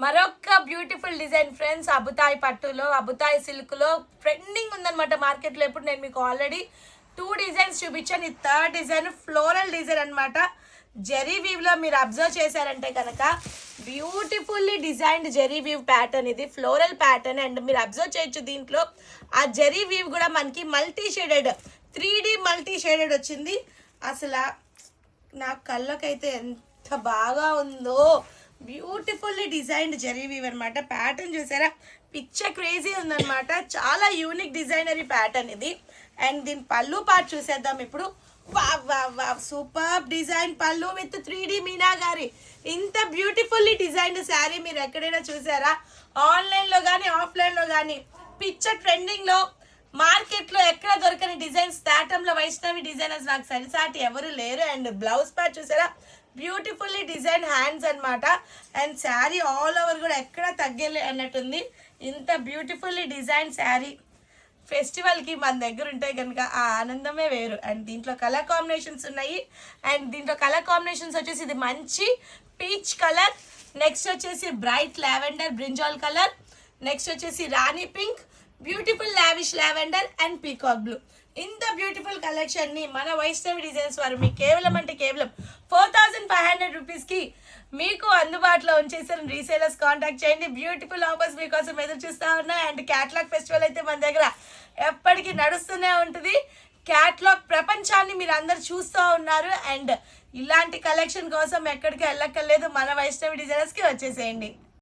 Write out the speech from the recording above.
మరొక beautiful design friends, అబుతాయి పట్టులో, అబుతాయి సిల్క్లో ట్రెండింగ్ ఉందన్నమాట మార్కెట్లో. ఇప్పుడు నేను మీకు ఆల్రెడీ 2 డిజైన్స్ చూపించాను. ఈ 3rd డిజైన్ ఫ్లోరల్ డిజైన్ అనమాట. జెరీ వీవ్లో మీరు అబ్జర్వ్ చేశారంటే కనుక beautifully designed zari weave pattern, ఇది ఫ్లోరల్ ప్యాటర్న్. అండ్ మీరు అబ్జర్వ్ చేయొచ్చు దీంట్లో ఆ జెరీ వీవ్ కూడా మనకి multi shaded 3D multi shaded వచ్చింది. అసలు నా కళ్ళకైతే ఎంత బాగా ఉందో. బ్యూటిఫుల్లీ డిజైన్డ్ జెరీ వీవ్ అనమాట. ప్యాటర్న్ చూసారా, పిచ్చ క్రేజీ ఉందన్నమాట. చాలా యూనిక్ డిజైనరీ ప్యాటర్న్ ఇది. అండ్ దీని పళ్ళు పార్ట్ చూసేద్దాం ఇప్పుడు. సూపర్ డిజైన్ పళ్ళు విత్ 3D మీనాగారి. ఇంత బ్యూటిఫుల్లీ డిజైన్డ్ శారీ మీరు ఎక్కడైనా చూసారా? ఆన్లైన్లో కానీ ఆఫ్లైన్లో కానీ పిచ్చ ట్రెండింగ్లో మార్కెట్లో ఎక్కడ దొరకని డిజైన్స్ దాటంలో వైష్ణవి డిజైనర్స్ నాకు సరిసాటి ఎవరు లేరు. అండ్ బ్లౌజ్ పార్ట్ చూసారా, బ్యూటిఫుల్లీ డిజైన్ హ్యాండ్స్ అనమాట. అండ్ శారీ ఆల్ ఓవర్ కూడా ఎక్కడ తగ్గలే అన్నట్టుంది. ఇంత బ్యూటిఫుల్లీ డిజైన్ శారీ ఫెస్టివల్కి మన దగ్గర ఉంటే కనుక ఆ ఆనందమే వేరు. అండ్ దీంట్లో కలర్ కాంబినేషన్స్ ఉన్నాయి. అండ్ దీంట్లో కలర్ కాంబినేషన్స్ వచ్చేసి ఇది మంచి పీచ్ కలర్, నెక్స్ట్ వచ్చేసి bright lavender brinjal colour, next వచ్చేసి రాణి pink, beautiful lavish lavender and peacock blue. ఇంత బ్యూటిఫుల్ కలెక్షన్ ని మన వైష్ణవి డిజైన్స్ వారు మీకు కేవలం 4500 రూపీస్కి మీకు అందుబాటులో ఉంచేసారు. రీసేలర్స్ కాంటాక్ట్ చేయండి. బ్యూటిఫుల్ ఆఫర్స్ మీకోసం ఎదురు చూస్తూ ఉన్నాయి. అండ్ క్యాటలాగ్ ఫెస్టివల్ అయితే మన దగ్గర ఎప్పటికీ నడుస్తూనే ఉంటుంది. క్యాటలాగ్ ప్రపంచాన్ని మీరు అందరు చూస్తూ ఉన్నారు. అండ్ ఇలాంటి కలెక్షన్ కోసం ఎక్కడికి వెళ్ళక్కర్లేదు, మన వైష్ణవి డిజైనర్స్కి వచ్చేసేయండి.